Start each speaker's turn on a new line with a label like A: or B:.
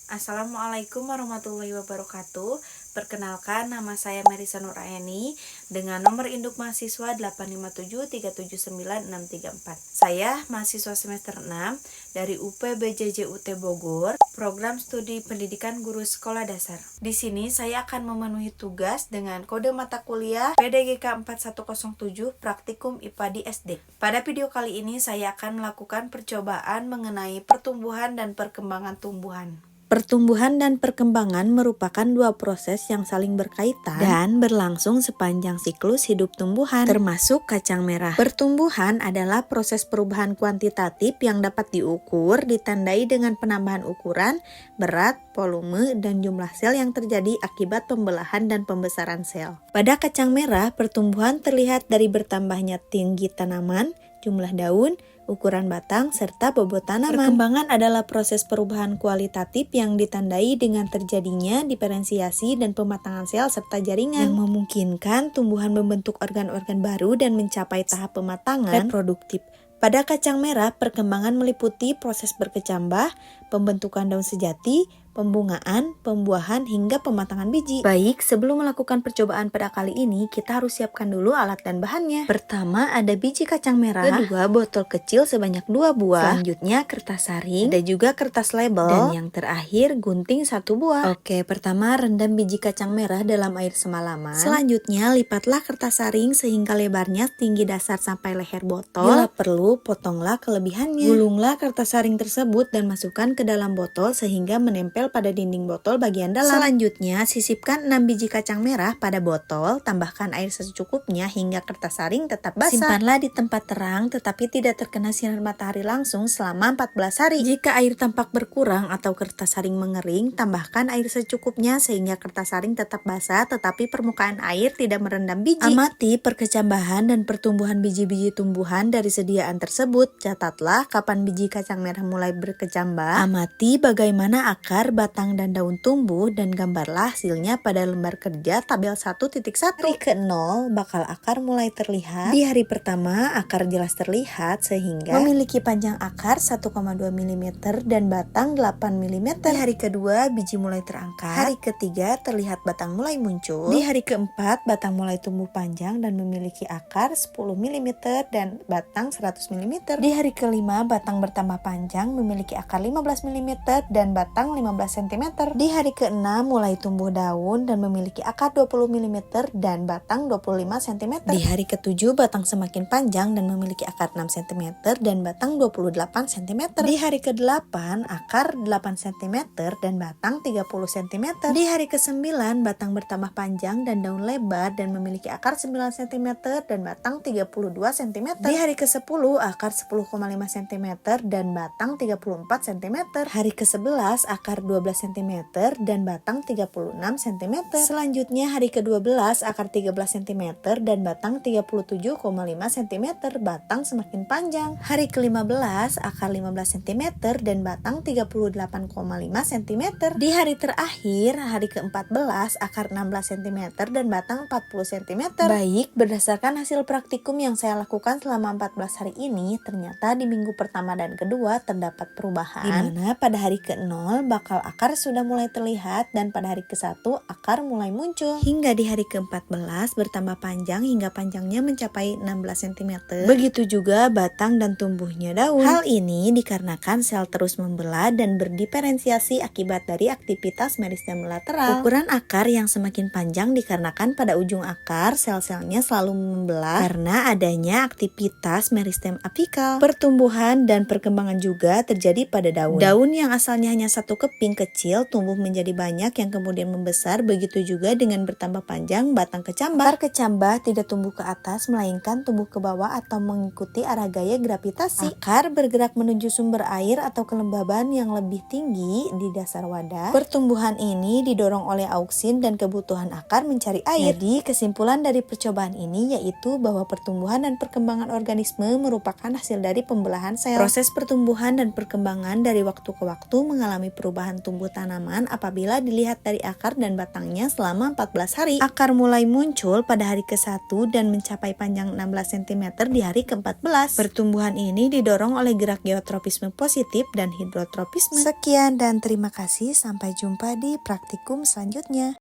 A: Assalamualaikum warahmatullahi wabarakatuh. Perkenalkan, nama saya Merisa Nuraini dengan nomor induk mahasiswa 857379634. Saya mahasiswa semester 6 dari UPBJJUT Bogor, program studi pendidikan guru sekolah dasar. Di sini saya akan memenuhi tugas dengan kode mata kuliah PDGK 4107 Praktikum IPA di SD. Pada video kali ini saya akan melakukan percobaan mengenai pertumbuhan dan perkembangan tumbuhan. Pertumbuhan dan perkembangan merupakan dua proses yang saling berkaitan dan berlangsung sepanjang siklus hidup tumbuhan, termasuk kacang merah. Pertumbuhan adalah proses perubahan kuantitatif yang dapat diukur, ditandai dengan penambahan ukuran, berat, volume, dan jumlah sel yang terjadi akibat pembelahan dan pembesaran sel. Pada kacang merah, pertumbuhan terlihat dari bertambahnya tinggi tanaman, jumlah daun, ukuran batang, serta bobot tanaman. Perkembangan adalah proses perubahan kualitatif yang ditandai dengan terjadinya diferensiasi dan pematangan sel serta jaringan yang memungkinkan tumbuhan membentuk organ-organ baru dan mencapai tahap pematangan reproduktif. Pada kacang merah, perkembangan meliputi proses berkecambah, pembentukan daun sejati, pembungaan, pembuahan, hingga pematangan biji. Baik, sebelum melakukan percobaan pada kali ini, kita harus siapkan dulu alat dan bahannya. Pertama, ada biji kacang merah. Kedua, botol kecil sebanyak 2 buah. Selanjutnya, kertas saring. Ada juga kertas label. Dan yang terakhir, gunting 1 buah. Oke, pertama rendam biji kacang merah dalam air semalaman. Selanjutnya, lipatlah kertas saring sehingga lebarnya tinggi dasar sampai leher botol. Bila perlu, potonglah kelebihannya. Gulunglah kertas saring tersebut dan masukkan ke dalam botol sehingga menempel pada dinding botol bagian dalam. Selanjutnya, sisipkan 6 biji kacang merah pada botol, tambahkan air secukupnya hingga kertas saring tetap basah. Simpanlah di tempat terang tetapi tidak terkena sinar matahari langsung selama 14 hari. Jika air tampak berkurang atau kertas saring mengering, tambahkan air secukupnya sehingga kertas saring tetap basah tetapi permukaan air tidak merendam biji. Amati perkecambahan dan pertumbuhan biji-biji tumbuhan dari sediaan tersebut. Catatlah kapan biji kacang merah mulai berkecambah. Amati bagaimana akar, batang, dan daun tumbuh dan gambarlah hasilnya pada lembar kerja tabel 1.1. Hari ke-0 bakal akar mulai terlihat. Di hari pertama akar jelas terlihat sehingga memiliki panjang akar 1,2 mm dan batang 8 mm. Di hari kedua biji mulai terangkat. Hari ketiga terlihat batang mulai muncul. Di hari keempat batang mulai tumbuh panjang dan memiliki akar 10 mm dan batang 100 mm. Di hari kelima batang bertambah panjang memiliki akar 15 mm dan batang 15 cm. Di hari ke-6 mulai tumbuh daun dan memiliki akar 20 mm dan batang 25 cm. Di hari ke-7 batang semakin panjang dan memiliki akar 6 cm dan batang 28 cm. Di hari ke-8 akar 8 cm dan batang 30 cm. Di hari ke-9 batang bertambah panjang dan daun lebar dan memiliki akar 9 cm dan batang 32 cm. Di hari ke-10 akar 10,5 cm dan batang 34 cm. Hari ke-11 akar 12 cm dan batang 36 cm. Selanjutnya hari ke-12 akar 13 cm dan batang 37,5 cm, batang semakin panjang. Hari ke-15 akar 15 cm dan batang 38,5 cm. Di hari terakhir hari ke-14 akar 16 cm dan batang 40 cm. Baik, berdasarkan hasil praktikum yang saya lakukan selama 14 hari ini, ternyata di minggu pertama dan kedua terdapat perubahan, di mana pada hari ke-0 bakal akar sudah mulai terlihat dan pada hari ke-1 akar mulai muncul. Hingga di hari ke-14 bertambah panjang hingga panjangnya mencapai 16 cm. Begitu juga batang dan tumbuhnya daun. Hal ini dikarenakan sel terus membelah dan berdiferensiasi akibat dari aktivitas meristem lateral. Ukuran akar yang semakin panjang dikarenakan pada ujung akar sel-selnya selalu membelah karena adanya aktivitas meristem apikal. Pertumbuhan dan perkembangan juga terjadi pada daun. Daun yang asalnya hanya satu keping kecil tumbuh menjadi banyak yang kemudian membesar. Begitu juga dengan bertambah panjang batang kecambah. Akar kecambah tidak tumbuh ke atas melainkan tumbuh ke bawah atau mengikuti arah gaya gravitasi. Akar bergerak menuju sumber air atau kelembaban yang lebih tinggi di dasar wadah. Pertumbuhan ini didorong oleh auksin dan kebutuhan akar mencari air. Jadi kesimpulan dari percobaan ini yaitu bahwa pertumbuhan dan perkembangan organisme merupakan hasil dari pembelahan sel. Proses pertumbuhan dan perkembangan dari waktu waktu ke waktu mengalami perubahan tumbuh tanaman apabila dilihat dari akar dan batangnya selama 14 hari. Akar mulai muncul pada hari ke-1 dan mencapai panjang 16 cm di hari ke-14. Pertumbuhan ini didorong oleh gerak geotropisme positif dan hidrotropisme. Sekian dan terima kasih, sampai jumpa di praktikum selanjutnya.